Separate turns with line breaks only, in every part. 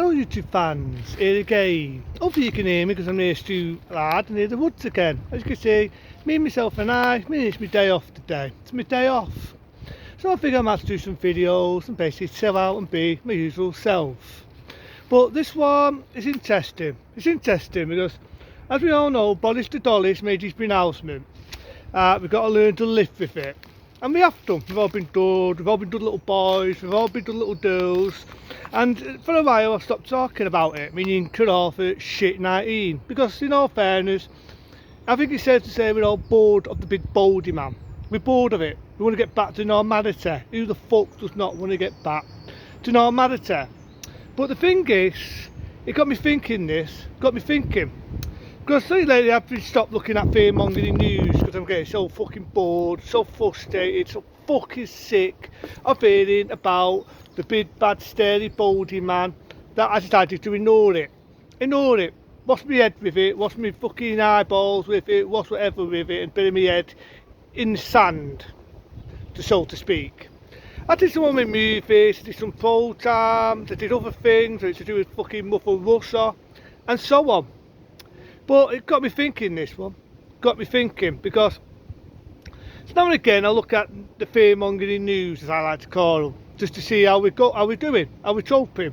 Hello YouTube fans, here again. Hopefully you can hear me because I'm near Stu Lad near the woods again. As you can see, me, myself and it's my day off today. It's my day off. So I figure I might do some videos and basically chill out and be my usual self. But this one is interesting. It's interesting because, as we all know, Boris the Dolly's made his pronouncement. We've got to learn to live with it. And we have done. We've all been good, we've all been good little boys, we've all been good little girls. And for a while I stopped talking about it, meaning cut off at shit 19. Because in all fairness, I think it's safe to say we're all bored of the big baldy man. We're bored of it. We want to get back to normality. Who the fuck does not want to get back to normality? But the thing is, it got me thinking because lately I've been stopped looking at fear-mongering news because I'm getting so fucking bored, so frustrated, so fucking sick of hearing about the big bad starey baldy man that I decided to ignore it. Wash my head with it, wash my fucking eyeballs with it, wash whatever with it and bury my head in the sand, so to speak. I did some of my movies, I did some programs, I did other things to do with fucking Mother Russia and so on. But it got me thinking, this one. Got me thinking because now and again I look at the fear-mongering news, as I like to call them, just to see how we're doing, how we're coping.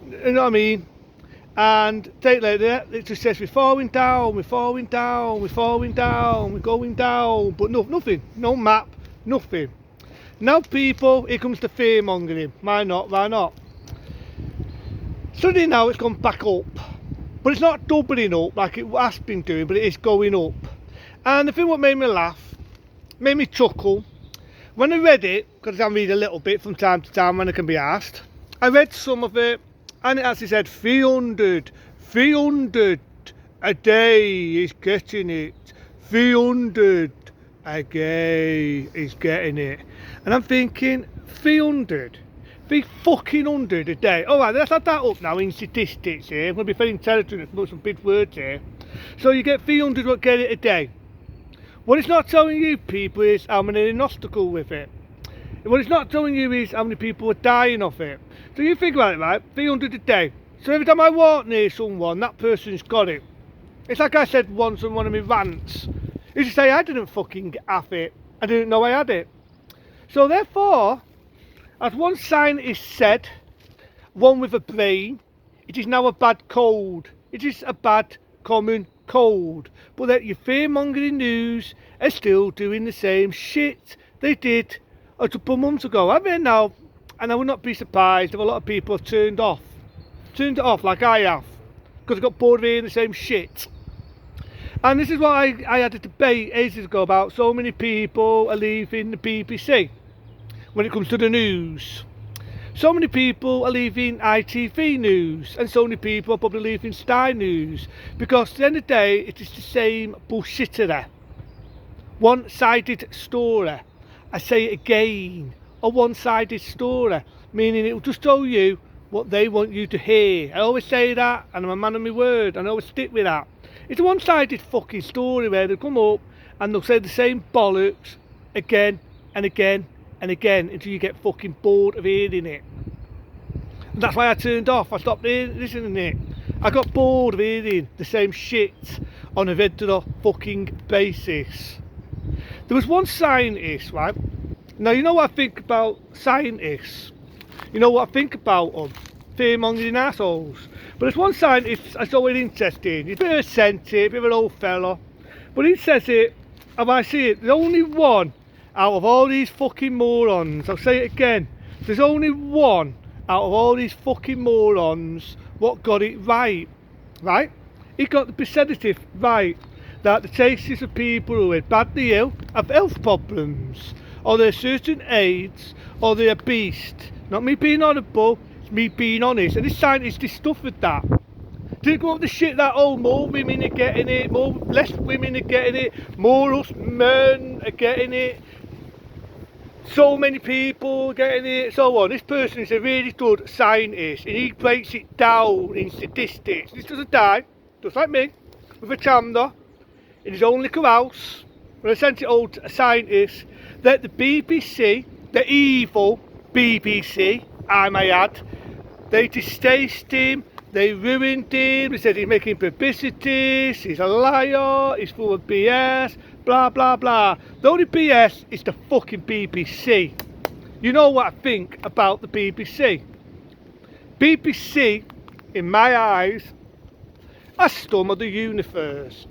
You know what I mean? And take like that, it just says we're falling down, we're going down, but nothing, no map, nothing. Now people, here comes the fear-mongering. Why not? Suddenly now it's gone back up. But it's not doubling up like it has been doing, but it is going up. And the thing what made me laugh, made me chuckle, when I read it, because I read a little bit from time to time when I can be asked, I read some of it, and it actually said 300 a day is getting it, 300 a day is getting it. And I'm thinking, 300? 300 a day. Alright, let's add that up now in statistics here. I'm going to be very intelligent and put some big words here. So you get 300 what get it a day. What it's not telling you people is how many are in hospital with it. What it's not telling you is how many people are dying of it. So you think about it, right? 300 a day. So every time I walk near someone, that person's got it. It's like I said once on one of my rants. It's to say I didn't fucking have it. I didn't know I had it. So therefore, as one scientist said, one with a brain, it is now a bad cold. It is a bad common cold. But that your fear-mongering news are still doing the same shit they did a couple of months ago. I mean now, and I would not be surprised if a lot of people have turned it off like I have, because I got bored of hearing the same shit. And this is what I had a debate ages ago about so many people are leaving the BBC. When it comes to the news, so many people are leaving ITV News and so many people are probably leaving Sky News because at the end of the day it is the same bullshittery, one-sided story. I say it again, a one-sided story, meaning it will just tell you what they want you to hear. I always say that and I'm a man of my word and I always stick with that. It's a one-sided fucking story where they'll come up and they'll say the same bollocks again and again and again until you get fucking bored of hearing it. And that's why I turned off. I stopped listening to it. I got bored of hearing the same shit on a regular fucking basis. There was one scientist, right? Now you know what I think about scientists. You know what I think about them. Fear-mongering assholes. But there's one scientist I saw it interesting. He's a bit of a eccentric, a bit of an old fella. But he says it, and I see it, there's only one out of all these fucking morons, I'll say it again, there's only one out of all these fucking morons what got it right. He got the percentage right, that the cases of people who are badly ill have health problems, or they're certain AIDS, or they're obese. Not me being horrible, it's me being honest, and this scientist discovered that. Didn't go up the shit that more women are getting it, less women are getting it, more us men are getting it, so many people getting it, so on. This person is a really good scientist and he breaks it down in statistics. This doesn't die, just like me, with a camera in his own little house, when I sent it all to a scientist, that the BBC, the evil BBC, I may add, They distasted him, they ruined him, they said he's making publicities, he's a liar, he's full of BS, blah blah blah. The only BS is the fucking BBC. You know what I think about the BBC? BBC, in my eyes, are scum of the universe.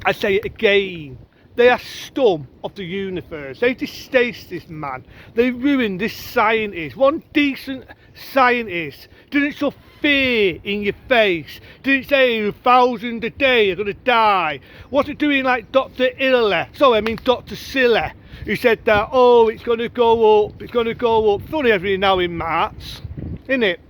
I say it again. They are scum of the universe. They distaste this man. They ruined this scientist. One decent scientist didn't show fear in your face. Didn't say 1,000 a day are going to die. Wasn't doing like Dr. Illa. Sorry, I mean Dr. Silla. Who said that, oh, it's going to go up. It's going to go up. Funny every now in March. Isn't it?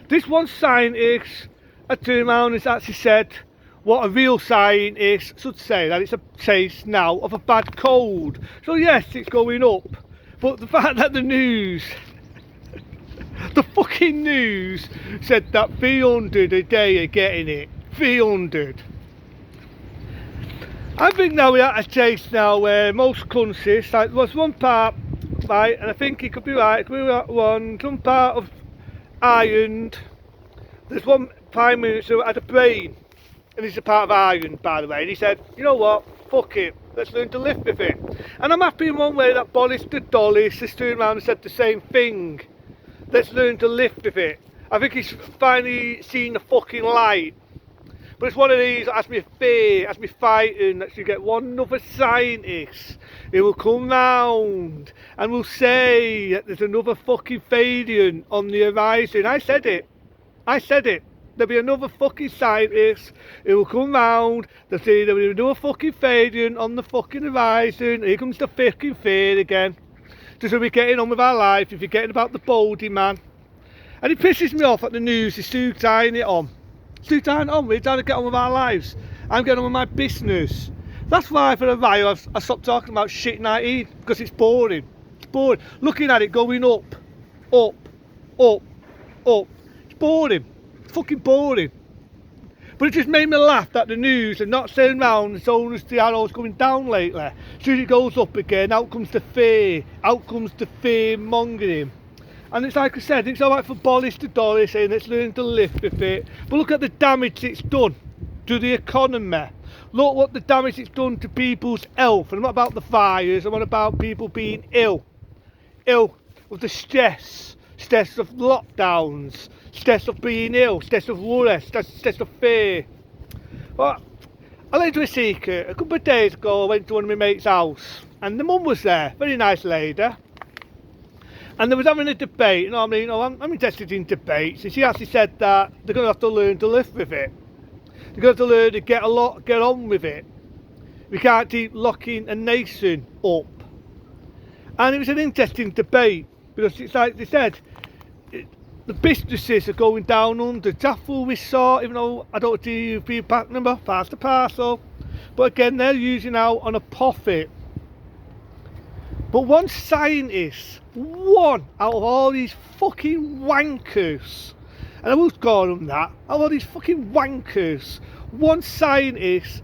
This one scientist had turned around and actually said what a real scientist should say, that it's a case now of a bad cold. So yes, it's going up, but the fact that the news, the fucking news said that 300 a day are getting it, 300. I think now we're at a case now where most countries, like there was one part, right, and I think it could be right, it could be one, some part of Ireland, there's one Prime Minister who had a brain. And he's a part of Ireland, by the way, and he said, you know what, fuck it, let's learn to live with it. And I'm happy in one way that Boris the Dollis has turned around and said the same thing. Let's learn to live with it. I think he's finally seen the fucking light. But it's one of these that has me fear, has me fighting, that you get one other scientist who will come round and will say that there's another fucking variant on the horizon. I said it. There'll be another fucking scientist who will come round, they'll say there'll be another fucking variant on the fucking horizon. Here comes the fucking fear again. Just so we're getting on with our life, if you're getting about the baldy man. And it pisses me off that the news is still tying it on. Still tying it on, we're trying to get on with our lives. I'm getting on with my business. That's why for a while I stopped talking about shit 19, because it's boring. It's boring. Looking at it going up, up, up, up. It's boring. Fucking boring. But it just made me laugh that the news are not saying round and told us the arrow's going down lately. As soon as it goes up again, out comes the fear, out comes the fear mongering. And it's like I said, it's alright for Boris the Dolly saying let's learn to live with it. But look at the damage it's done to the economy. Look what the damage it's done to people's health. And I'm not about the fires, I'm not about people being ill. Ill with the stress of lockdowns, stress of being ill, stress of worry, stress of fear. But I'll let you a secret. A couple of days ago I went to one of my mates' house and the mum was there, very nice lady. And they was having a debate, you know what I mean? I'm interested in debates, and she actually said that they're going to have to learn to live with it. They're going to have to learn to get on with it. We can't keep locking a nation up. And it was an interesting debate, because it's like they said, the businesses are going down under. Jaffel we saw, even though I don't do you feedback number, pass the parcel. But again, they're using out on a profit. But one scientist, one out of all these fucking wankers, and I will call them that, out of all these fucking wankers, one scientist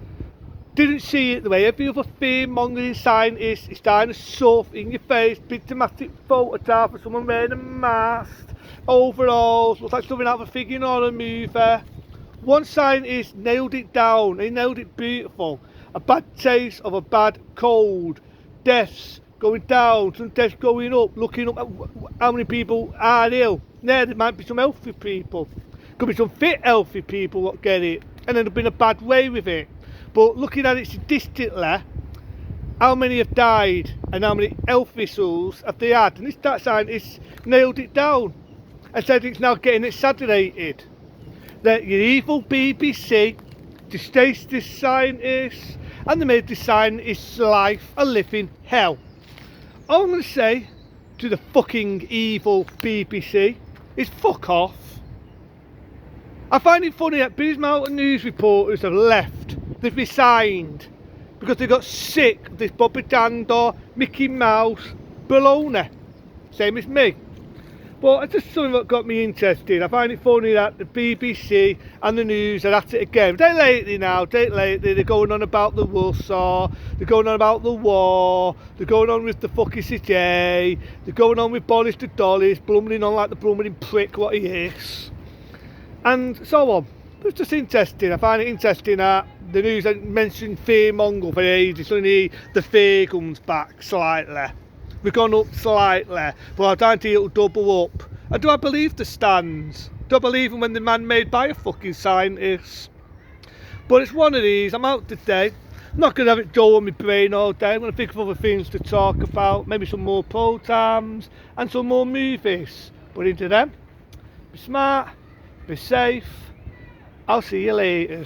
didn't see it the way every other fear-mongering scientist is trying to shove in your face, big dramatic photograph of someone wearing a mask, overalls, looks like something out of a figure or a movie. One scientist nailed it down, he nailed it beautiful. A bad taste of a bad cold, deaths going down, some deaths going up, looking up at how many people are ill. There might be some healthy people, could be some fit healthy people that get it and end up in a bad way with it. But looking at it statistically, how many have died and how many health issues have they had? And that scientist nailed it down and said it's now getting exaggerated. That your evil BBC distasted this scientist and they made this scientist's life a living hell. All I'm going to say to the fucking evil BBC is fuck off. I find it funny that these amount of news reporters have left. They've resigned because they got sick of this Bobby Dandor, Mickey Mouse baloney. Same as me. But it's just something that got me interested. I find it funny that the BBC and the news are at it again. Day lately, they're going on about the Warsaw, they're going on about the war, they're going on with the fucking CJ, they're going on with Boris the Dollies, blumbering on like the blumbering prick what he is. And so on. It's just interesting. I find it interesting that the news mentioned fearmonger for ages. Suddenly the fear comes back slightly. We've gone up slightly, but I don't think it'll double up. And do I believe the stands? Do I believe them when they're man-made by a fucking scientist? But it's one of these. I'm out today. I'm not going to have it dull on my brain all day. I'm going to think of other things to talk about. Maybe some more programs and some more movies. But into them, be smart, be safe. I'll see you later.